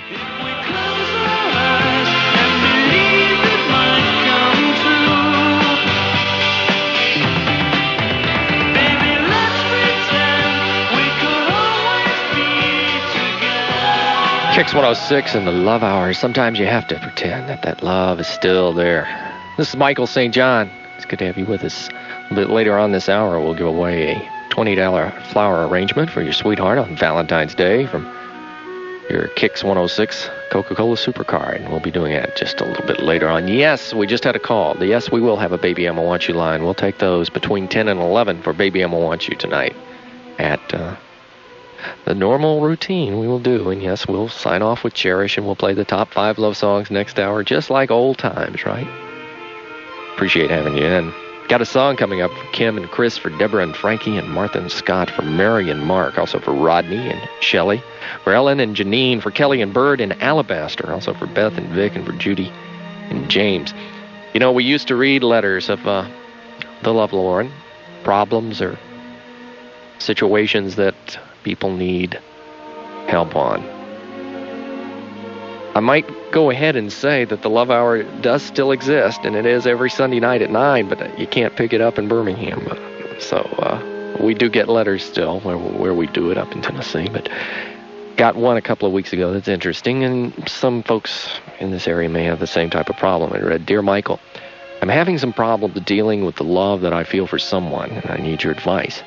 Kicks 106 in the Love Hour. Sometimes you have to pretend that love is still there. This is Michael St. John. It's good to have you with us. A bit later on this hour, we'll give away a $20 flower arrangement for your sweetheart on Valentine's Day from your Kicks 106 Coca-Cola Supercard. And we'll be doing that just a little bit later on. Yes, we just had a call. Yes, we will have a Baby Emma Want You line. We'll take those between 10 and 11 for Baby Emma Want You tonight at the normal routine we will do. And yes, we'll sign off with Cherish, and we'll play the top 5 love songs next hour, just like old times, right? Appreciate having you in. Got a song coming up for Kim and Chris, for Deborah and Frankie, and Martha and Scott, for Mary and Mark, also for Rodney and Shelley, for Ellen and Janine, for Kelly and Bird and Alabaster, also for Beth and Vic, and for Judy and James. You know, we used to read letters of the lovelorn, problems or situations that people need help on. I might go ahead and say that the Love Hour does still exist, and it is every Sunday night at 9, but you can't pick it up in Birmingham. So we do get letters still where we do it up in Tennessee, but got one a couple of weeks ago that's interesting, and some folks in this area may have the same type of problem. It read, "Dear Michael, I'm having some problems dealing with the love that I feel for someone, and I need your advice.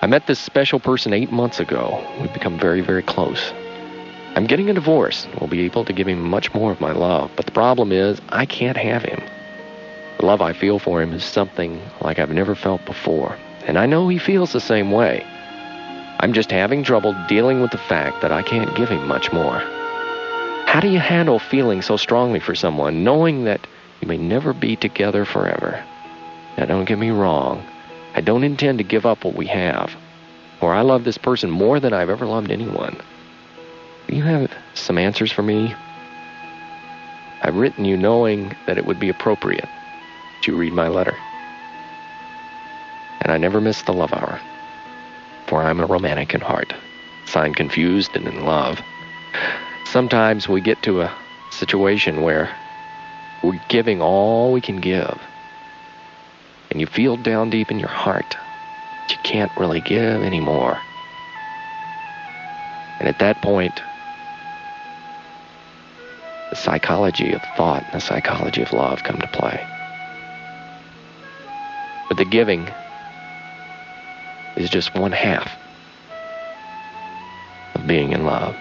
I met this special person 8 months ago. We've become very, very close. I'm getting a divorce. We'll be able to give him much more of my love, but the problem is I can't have him. The love I feel for him is something like I've never felt before, and I know he feels the same way. I'm just having trouble dealing with the fact that I can't give him much more. How do you handle feeling so strongly for someone, knowing that you may never be together forever? Now, don't get me wrong. I don't intend to give up what we have, for I love this person more than I've ever loved anyone. Do you have some answers for me? I've written you knowing that it would be appropriate that you read my letter. And I never miss the Love Hour, for I'm a romantic in heart, signed Confused and in Love. Sometimes we get to a situation where we're giving all we can give, and you feel down deep in your heart that you can't really give anymore. And at that point, the psychology of thought and the psychology of love come to play. But the giving is just one half of being in love.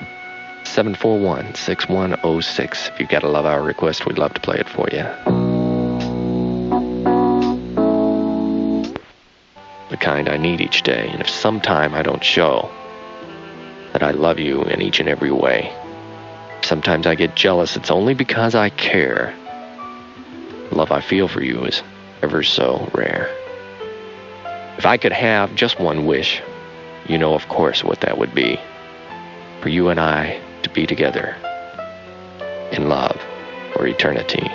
741-6106. If you've got a Love Hour request, we'd love to play it for you. The kind I need each day, and if sometime I don't show that I love you in each and every way, sometimes I get jealous. It's only because I care. The love I feel for you is ever so rare. If I could have just one wish, you know, of course, what that would be. For you and I to be together in love for eternity.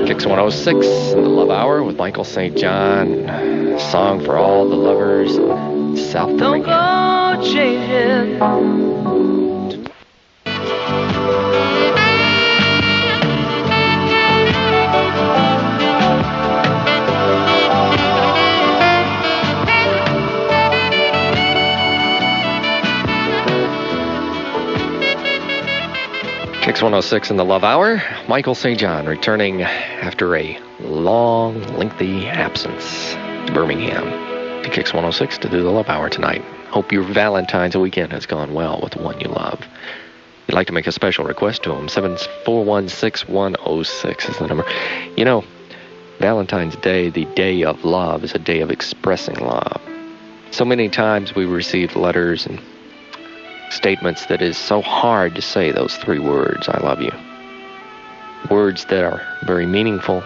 Kicks 106 in the Love Hour with Michael St. John. A song for all the lovers of South Birmingham. Don't go changing. Kicks 106 in the Love Hour. Michael St. John returning after a long, lengthy absence to Birmingham to Kicks 106 to do the Love Hour tonight. Hope your Valentine's weekend has gone well with the one you love. If you'd like to make a special request to him, 741-6106 is the number. You know, Valentine's Day, the day of love, is a day of expressing love. So many times we receive letters and statements that is so hard to say those 3 words, I love you. Words that are very meaningful,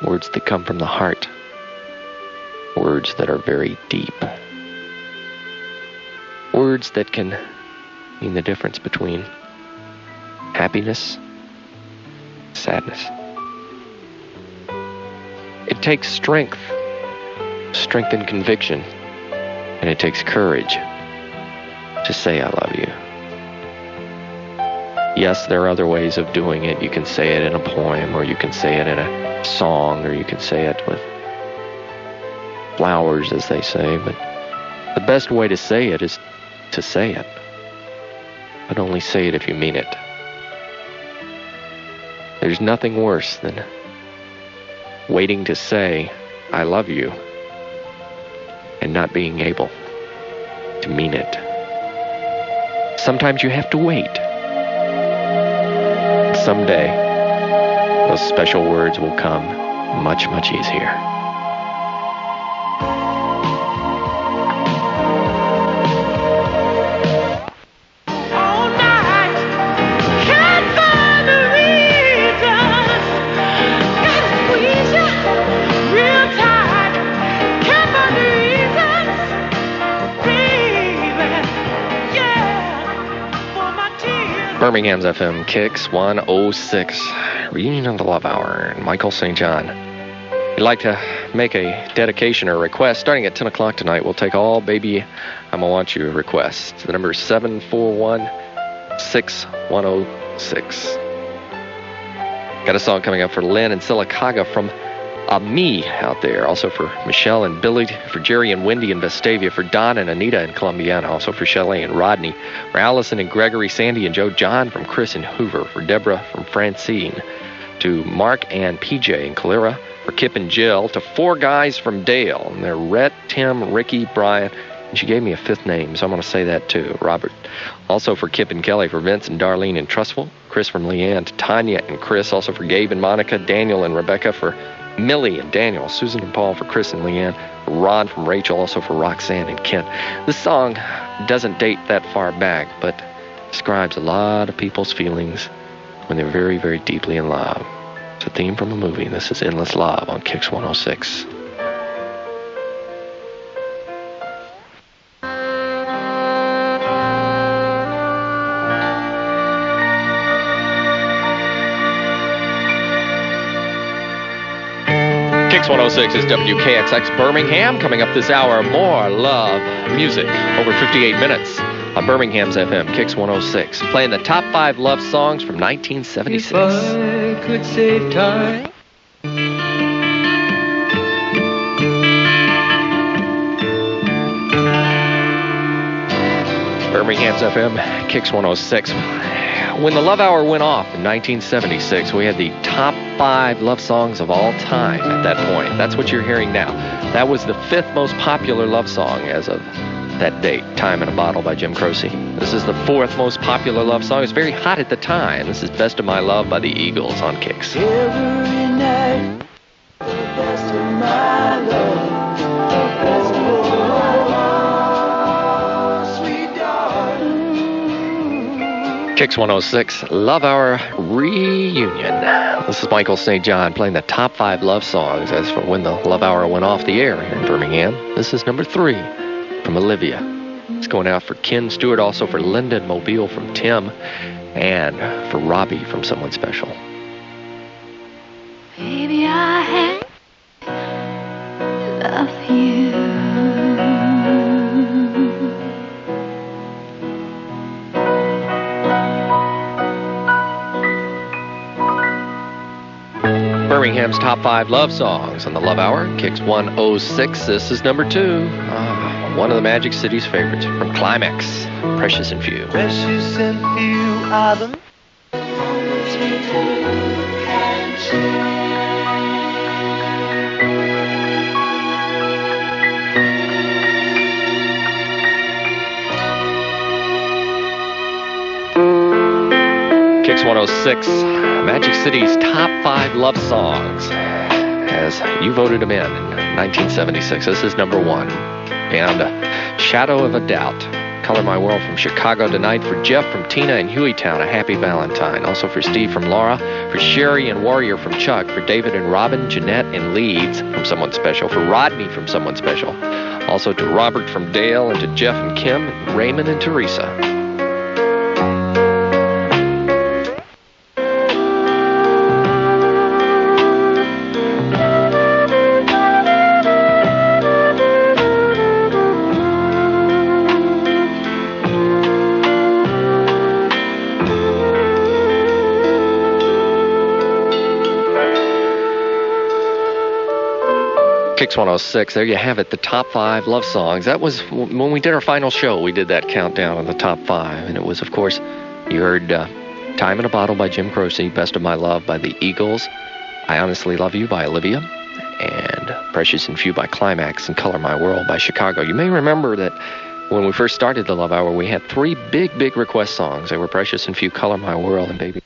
words that come from the heart, words that are very deep, words that can mean the difference between happiness, sadness. It takes strength and conviction, and it takes courage to say I love you. Yes, there are other ways of doing it. You can say it in a poem, or you can say it in a song, or you can say it with flowers, as they say, but the best way to say it is to say it. But only say it if you mean it. There's nothing worse than waiting to say, I love you, and not being able to mean it. Sometimes you have to wait. Someday, those special words will come much, much easier. Birmingham's FM Kicks 106, reunion of the Love Hour, and Michael St. John. If you'd like to make a dedication or request, starting at 10 o'clock tonight, we'll take all Baby I'ma Want You requests. The number is 741-6106. Got a song coming up for Lynn and Sylacauga from me out there. Also for Michelle and Billy, for Jerry and Wendy in Vestavia, for Don and Anita in Columbiana, also for Shelley and Rodney, for Allison and Gregory, Sandy and Joe, John from Chris and Hoover, for Deborah from Francine, to Mark and PJ in Calera, for Kip and Jill, to 4 guys from Dale, and they're Rhett, Tim, Ricky, Brian, and she gave me a 5th name, so I'm going to say that too, Robert. Also for Kip and Kelly, for Vince and Darlene in Trustful, Chris from Leanne, to Tanya and Chris, also for Gabe and Monica, Daniel and Rebecca, for Millie and Daniel, Susan and Paul, for Chris and Leanne, Ron from Rachel, also for Roxanne and Kent. This song doesn't date that far back, but describes a lot of people's feelings when they're very, very deeply in love. It's a theme from a movie, and this is Endless Love on Kicks 106. Kicks 106 is WKXX Birmingham. Coming up this hour, more love music. Over 58 minutes on Birmingham's FM, Kicks 106. Playing the top 5 love songs from 1976. If I could save time. Birmingham's FM, Kicks 106. When the Love Hour went off in 1976, we had the top 5 love songs of all time at that point. That's what you're hearing now. That was the 5th most popular love song as of that date, Time in a Bottle by Jim Croce. This is the 4th most popular love song. It was very hot at the time. This is Best of My Love by the Eagles on Kicks. Every night, the best of my love, the best of my love, sweet darling. Kicks 106, Love Hour Reunion. This is Michael St. John playing the top 5 love songs as for when the Love Hour went off the air in Birmingham. This is number 3 from Olivia. It's going out for Ken Stewart, also for Linda and Mobile from Tim, and for Robbie from Someone Special. Baby, I love you. Birmingham's top 5 love songs on the Love Hour, Kicks 106. This is number 2. One of the Magic City's favorites from Climax, Precious and Few. Precious and few are the Kicks 106, Magic City's top 5 love songs, as you voted them in 1976. This is number 1. And Shadow of a Doubt, Color My World from Chicago Tonight, for Jeff from Tina and Hueytown, A Happy Valentine. Also for Steve from Laura, for Sherry and Warrior from Chuck, for David and Robin, Jeanette and Leeds from Someone Special, for Rodney from Someone Special. Also to Robert from Dale, and to Jeff and Kim, Raymond and Teresa. 6-106. There you have it, the top 5 love songs. That was when we did our final show. We did that countdown of the top 5. And it was, of course, you heard Time in a Bottle by Jim Croce, Best of My Love by the Eagles, I Honestly Love You by Olivia, and Precious and Few by Climax, and Color My World by Chicago. You may remember that when we first started the Love Hour, we had 3 big request songs. They were Precious and Few, Color My World, and Baby